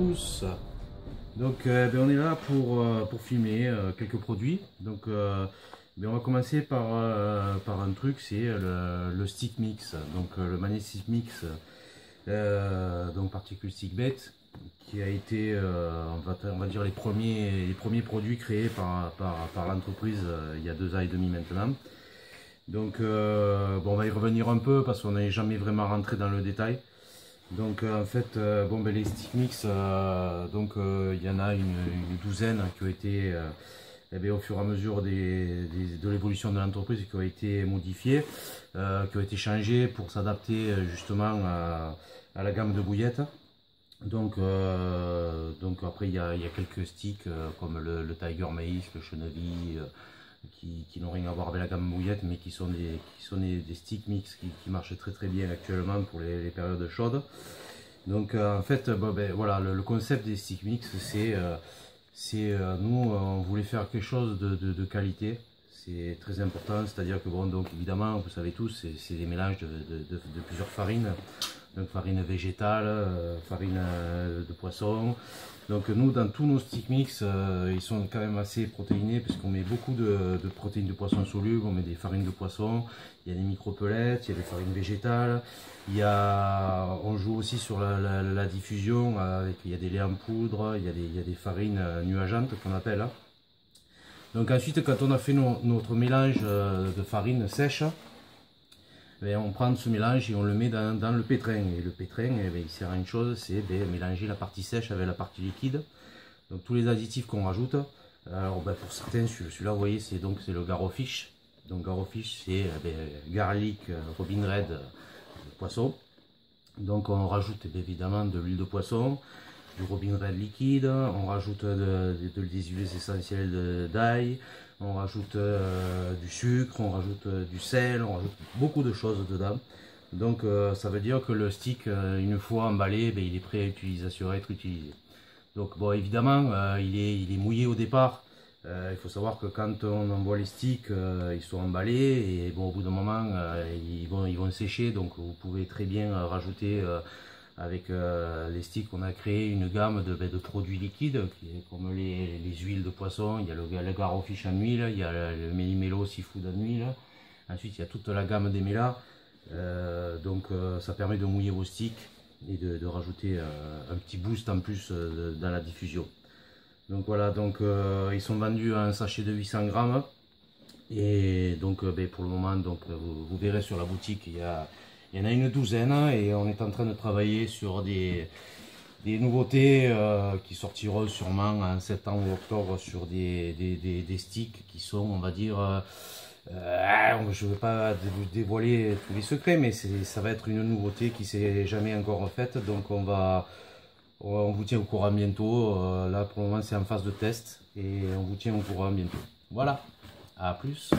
tous. Donc on est là pour filmer quelques produits. Donc on va commencer par un truc, c'est le stick mix. Donc le magnétic mix, donc particule stick bait, qui a été on va dire les premiers produits créés par l'entreprise il y a 2 ans et demi maintenant. Donc on va y revenir un peu parce qu'on n'est jamais vraiment rentré dans le détail. Donc en fait les stick mix, il y en a une douzaine qui ont été au fur et à mesure de l'évolution de l'entreprise, qui ont été modifiés, qui ont été changés pour s'adapter justement à la gamme de bouillettes. Donc après il y a quelques sticks comme le Tiger Maïs, le Cheneville, qui n'ont rien à voir avec la gamme bouillette, mais qui sont des sticks mix qui marchent très bien actuellement pour les périodes chaudes. Donc en fait voilà, le concept des sticks mix, c'est nous on voulait faire quelque chose de qualité. C'est très important, c'est-à-dire que donc évidemment vous savez tous, c'est des mélanges de plusieurs farines. Donc farine végétale, farine de poisson. Donc nous, dans tous nos stick mix, ils sont quand même assez protéinés, puisqu'on met beaucoup de protéines de poisson solubles, on met des farines de poisson, il y a des micro-pellets, il y a des farines végétales, on joue aussi sur la diffusion, il y a des laits en poudre, il y a des farines nuageantes qu'on appelle. Donc ensuite, quand on a fait notre mélange de farine sèche, on prend ce mélange et on le met dans le pétrin. Et le pétrin, il sert à une chose, c'est mélanger la partie sèche avec la partie liquide. Donc tous les additifs qu'on rajoute, alors pour certains, celui-là vous voyez, c'est le Garrofish. Donc Garrofish, c'est garlic, robin red, poisson. Donc on rajoute évidemment de l'huile de poisson, du robin red liquide, on rajoute des huiles essentielles d'ail, on rajoute du sucre, on rajoute du sel, on rajoute beaucoup de choses dedans. Donc ça veut dire que le stick, une fois emballé, il est prêt à être utilisé. Donc bon, évidemment il est mouillé au départ. Il faut savoir que quand on envoie les sticks, ils sont emballés et au bout d'un moment ils vont sécher. Donc vous pouvez très bien rajouter avec les sticks, on a créé une gamme de produits liquides comme les huiles de poisson. Il y a le Garrofish en huile, il y a le Méli-Mélo seafood en huile. Ensuite il y a toute la gamme des mélas. Ça permet de mouiller vos sticks et de rajouter un petit boost en plus dans la diffusion. Donc voilà, ils sont vendus à un sachet de 800 grammes. Et donc pour le moment, vous verrez sur la boutique, il y en a une douzaine et on est en train de travailler sur des nouveautés qui sortiront sûrement en septembre ou octobre sur des sticks qui sont, on va dire, je ne veux pas vous dévoiler tous les secrets, mais ça va être une nouveauté qui s'est jamais encore faite. Donc on vous tient au courant bientôt. Là pour le moment c'est en phase de test et on vous tient au courant bientôt. Voilà, à plus.